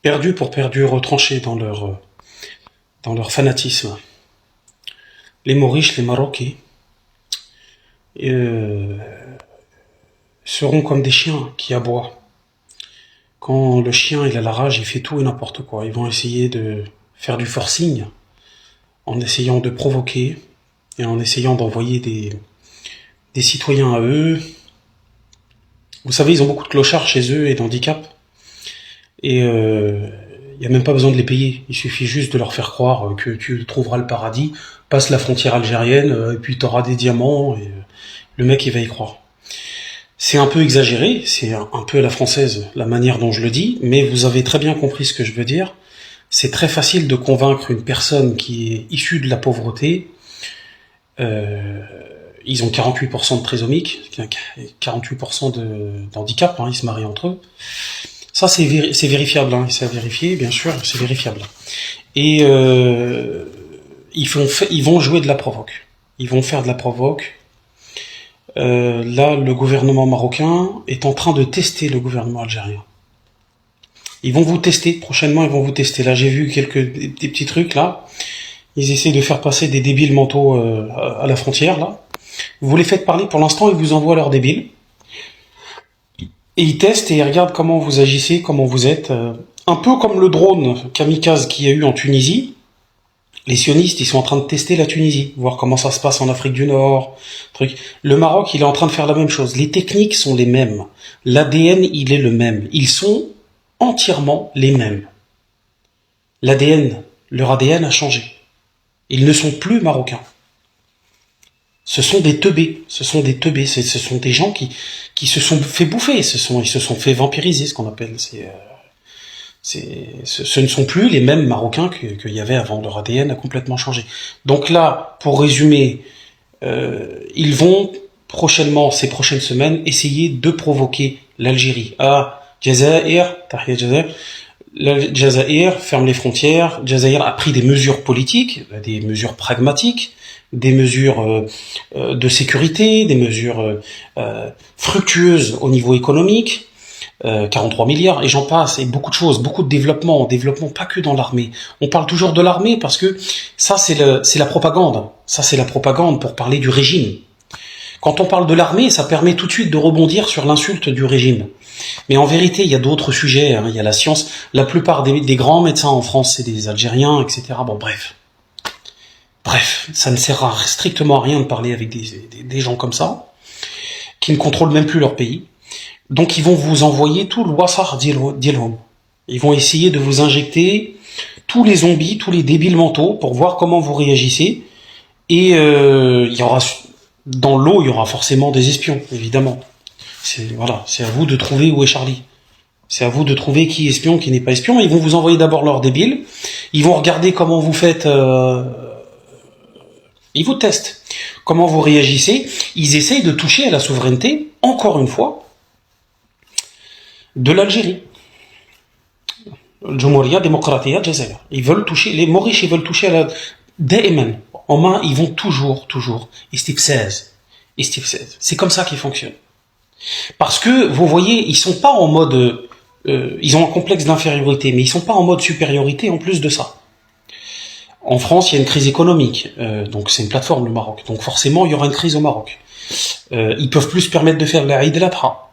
perdus pour perdus, retranchés dans leur fanatisme. Les Mauriches, les Marocains, euh, seront comme des chiens qui aboient. Quand le chien il a la rage, il fait tout et n'importe quoi. Ils vont essayer de faire du forcing en essayant de provoquer et en essayant d'envoyer des citoyens à eux. Vous savez, ils ont beaucoup de clochards chez eux et d'handicap. Et il n'y a même pas besoin de les payer. Il suffit juste de leur faire croire que tu trouveras le paradis, passe la frontière algérienne, et puis tu auras des diamants, et le mec il va y croire. C'est un peu exagéré, c'est un peu à la française la manière dont je le dis, mais vous avez très bien compris ce que je veux dire. C'est très facile de convaincre une personne qui est issue de la pauvreté. Euh, Ils ont 48% de trisomique, 48% d'handicap, hein, ils se marient entre eux. Ça, c'est vérifiable, hein, c'est à vérifier, bien sûr, c'est vérifiable. Et ils vont jouer de la provoque. Ils vont faire de la provoque. Là, le gouvernement marocain est en train de tester le gouvernement algérien. Ils vont vous tester, prochainement ils vont vous tester. Là, j'ai vu des petits trucs, là. Ils essaient de faire passer des débiles mentaux à la frontière, là. Vous les faites parler, pour l'instant, ils vous envoient leurs débiles. Et ils testent et ils regardent comment vous agissez, comment vous êtes. Un peu comme le drone kamikaze qu'il y a eu en Tunisie. Les sionistes, ils sont en train de tester la Tunisie, voir comment ça se passe en Afrique du Nord. Truc. Le Maroc, il est en train de faire la même chose. Les techniques sont les mêmes. L'ADN, il est le même. Ils sont entièrement les mêmes. L'ADN, leur ADN a changé. Ils ne sont plus marocains. Ce sont des teubés. Ce sont des teubés. Ce sont des gens qui se sont fait bouffer. Ils se sont fait vampiriser, ce qu'on appelle. Ce ne sont plus les mêmes Marocains qu'il y avait avant. Leur ADN a complètement changé. Donc là, pour résumer, ils vont prochainement, ces prochaines semaines, essayer de provoquer l'Algérie. Ah, Jazair, Tahia Jazair. Le Jazair ferme les frontières. Jazair a pris des mesures politiques, des mesures pragmatiques, des mesures de sécurité, des mesures fructueuses au niveau économique. 43 milliards, et j'en passe, et beaucoup de choses, beaucoup de développement pas que dans l'armée. On parle toujours de l'armée parce que ça, c'est la propagande. Ça, c'est la propagande pour parler du régime. Quand on parle de l'armée, ça permet tout de suite de rebondir sur l'insulte du régime. Mais en vérité, il y a d'autres sujets, hein. Il y a la science. La plupart des grands médecins en France, c'est des Algériens, etc. Bon, bref. Bref, ça ne sert strictement à rien de parler avec des gens comme ça, qui ne contrôlent même plus leur pays. Donc ils vont vous envoyer tout le wasar d'Ilhom. Ils vont essayer de vous injecter tous les zombies, tous les débiles mentaux pour voir comment vous réagissez. Et il y aura dans l'eau, il y aura forcément des espions, évidemment. Voilà, c'est à vous de trouver où est Charlie. C'est à vous de trouver qui est espion, qui n'est pas espion. Ils vont vous envoyer d'abord leurs débiles. Ils vont regarder comment vous faites. Ils vous testent. Comment vous réagissez. Ils essayent de toucher à la souveraineté, encore une fois, de l'Algérie. Jumhuriya Demokratiya Jazair. Ils veulent toucher, les Mauriches, ils veulent toucher à la Da'iman. En main, ils vont toujours, istifsaz. C'est comme ça qu'ils fonctionnent. Parce que, vous voyez, ils sont pas en mode, ils ont un complexe d'infériorité, mais ils sont pas en mode supériorité en plus de ça. En France, il y a une crise économique, donc c'est une plateforme, le Maroc. Donc forcément, il y aura une crise au Maroc. Ils peuvent plus se permettre de faire la Eid al-Adha.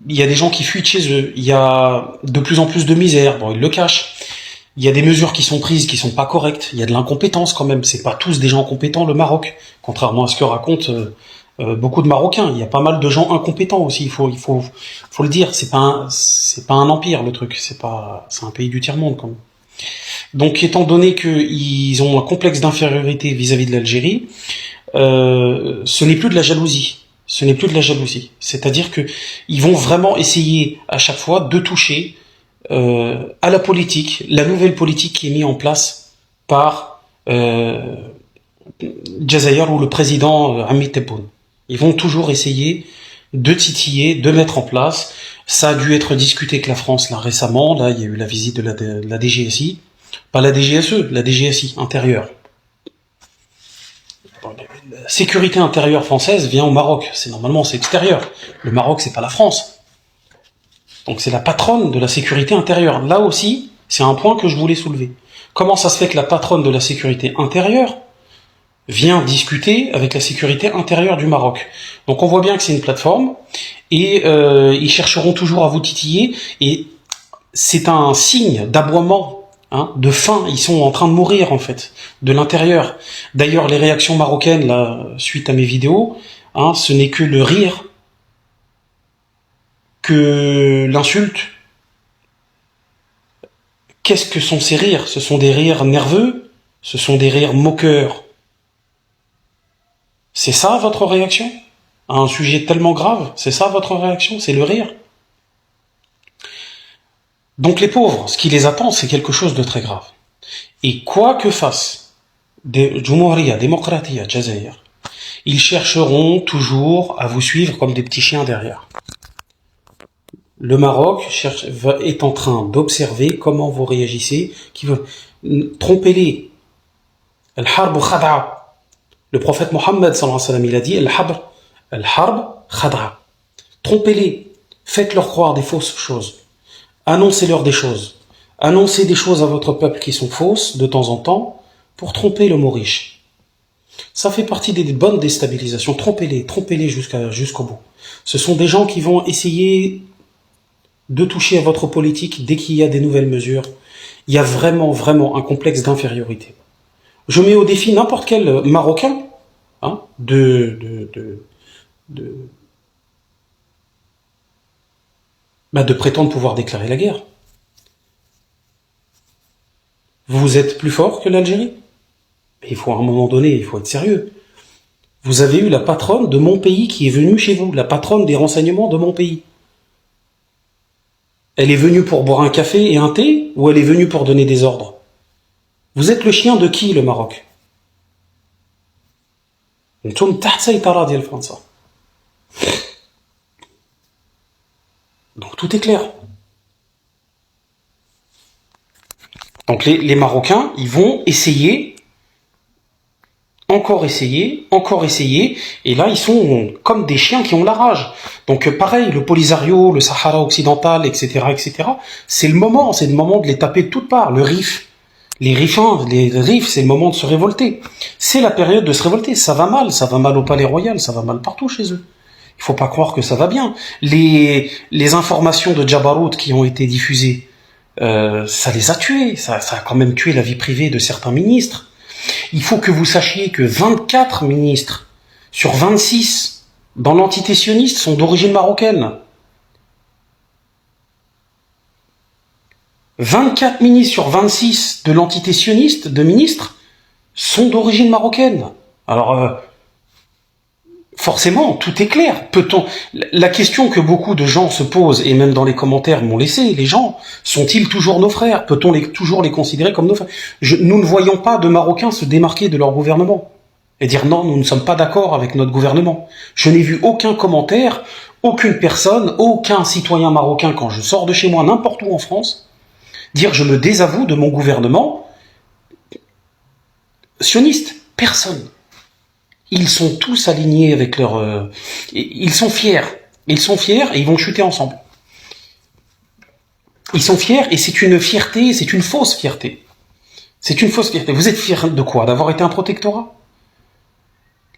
Il y a des gens qui fuient de chez eux, il y a de plus en plus de misère, bon, ils le cachent. Il y a des mesures qui sont prises qui sont pas correctes, il y a de l'incompétence quand même, c'est pas tous des gens compétents le Maroc, contrairement à ce que racontent beaucoup de Marocains. Il y a pas mal de gens incompétents aussi, faut le dire, c'est pas un empire le truc, c'est un pays du tiers-monde quand même. Donc étant donné qu'ils ont un complexe d'infériorité vis-à-vis de l'Algérie, ce n'est plus de la jalousie. Ce n'est plus de la jalousie. C'est-à-dire que ils vont vraiment essayer à chaque fois de toucher à la politique, la nouvelle politique qui est mise en place par Jazair ou le président Hamid Tebboune. Ils vont toujours essayer de titiller, de mettre en place. Ça a dû être discuté avec la France là récemment. Là, il y a eu la visite de la DGSI, pas la DGSE, la DGSI intérieure. La sécurité intérieure française vient au Maroc. Normalement c'est extérieur. Le Maroc c'est pas la France. Donc c'est la patronne de la sécurité intérieure. Là aussi, c'est un point que je voulais soulever. Comment ça se fait que la patronne de la sécurité intérieure vient discuter avec la sécurité intérieure du Maroc? Donc on voit bien que c'est une plateforme, et ils chercheront toujours à vous titiller, et c'est un signe d'aboiement, hein, de faim. Ils sont en train de mourir en fait, de l'intérieur. D'ailleurs, les réactions marocaines, là, suite à mes vidéos, hein, ce n'est que le rire, que l'insulte. Qu'est-ce que sont ces rires? Ce sont des rires nerveux? Ce sont des rires moqueurs? C'est ça votre réaction à un sujet tellement grave? C'est ça votre réaction? C'est le rire? Donc les pauvres, ce qui les attend, c'est quelque chose de très grave. Et quoi que fasse Jumhuriya, Démocratia, Jazair, ils chercheront toujours à vous suivre comme des petits chiens derrière. Le Maroc est en train d'observer comment vous réagissez, trompez-les. Al-harb khad'a. Le prophète Mohammed sallallahu alayhi wa sallam, il a dit Al-harb khad'a. Trompez-les, faites-leur croire des fausses choses. Annoncez-leur des choses. Annoncez des choses à votre peuple qui sont fausses de temps en temps pour tromper le mot riche. Ça fait partie des bonnes déstabilisations. Trompez-les jusqu'au bout. Ce sont des gens qui vont essayer de toucher à votre politique dès qu'il y a des nouvelles mesures. Il y a vraiment un complexe d'infériorité. Je mets au défi n'importe quel Marocain, hein, de prétendre pouvoir déclarer la guerre. Vous êtes plus fort que l'Algérie? Mais il faut à un moment donné, il faut être sérieux. Vous avez eu la patronne de mon pays qui est venue chez vous, la patronne des renseignements de mon pays. Elle est venue pour boire un café et un thé, ou elle est venue pour donner des ordres? Vous êtes le chien de qui, le Maroc? Donc tout est clair. Donc les Marocains, ils vont essayer, encore essayer, et là ils sont comme des chiens qui ont la rage. Donc pareil, le Polisario, le Sahara occidental, etc., c'est le moment de les taper de toutes parts. Le Rif, les Rifs, c'est le moment de se révolter. C'est la période de se révolter. Ça va mal au Palais Royal, ça va mal partout chez eux. Il faut pas croire que ça va bien. Les informations de Jabarout qui ont été diffusées, ça les a tués. Ça a quand même tué la vie privée de certains ministres. Il faut que vous sachiez que 24 ministres sur 26 dans l'entité sioniste sont d'origine marocaine. 24 ministres sur 26 de l'entité sioniste, de ministres, sont d'origine marocaine. Alors, forcément, tout est clair. La question que beaucoup de gens se posent, et même dans les commentaires m'ont laissé, les gens, sont-ils toujours nos frères? Peut-on toujours les considérer comme nos frères? Nous ne voyons pas de Marocains se démarquer de leur gouvernement et dire non, nous ne sommes pas d'accord avec notre gouvernement. Je n'ai vu aucun commentaire, aucune personne, aucun citoyen marocain quand je sors de chez moi, n'importe où en France, dire je me désavoue de mon gouvernement sioniste. Personne. Ils sont tous alignés avec leur... Ils sont fiers et ils vont chuter ensemble. Ils sont fiers et c'est une fierté, c'est une fausse fierté. C'est une fausse fierté. Vous êtes fiers de quoi? D'avoir été un protectorat?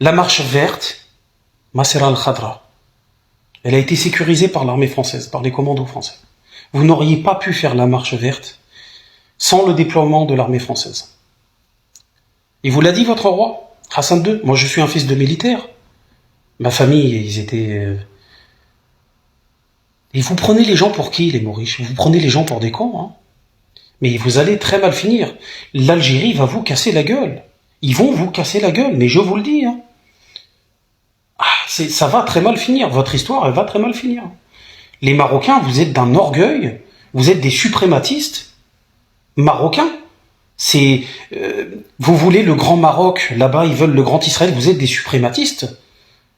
La marche verte, Masera al-Khadra, elle a été sécurisée par l'armée française, par les commandos français. Vous n'auriez pas pu faire la marche verte sans le déploiement de l'armée française. Il vous l'a dit votre roi Hassan II. Moi je suis un fils de militaire. Ma famille, ils étaient... Et vous prenez les gens pour qui, les Mauriches? Vous prenez les gens pour des cons, hein? Mais vous allez très mal finir. L'Algérie va vous casser la gueule. Ils vont vous casser la gueule, mais je vous le dis. Hein. Ça va très mal finir. Votre histoire, elle va très mal finir. Les Marocains, vous êtes d'un orgueil. Vous êtes des suprématistes marocains. Vous voulez le grand Maroc, là-bas ils veulent le grand Israël, vous êtes des suprématistes,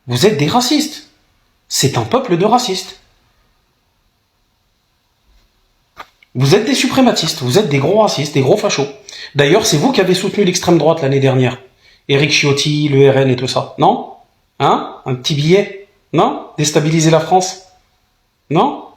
vous êtes des racistes. C'est un peuple de racistes. Vous êtes des suprématistes, vous êtes des gros racistes, des gros fachos. D'ailleurs, c'est vous qui avez soutenu l'extrême droite l'année dernière. Éric Ciotti, le RN et tout ça. Non? Hein? Un petit billet? Non? Déstabiliser la France? Non?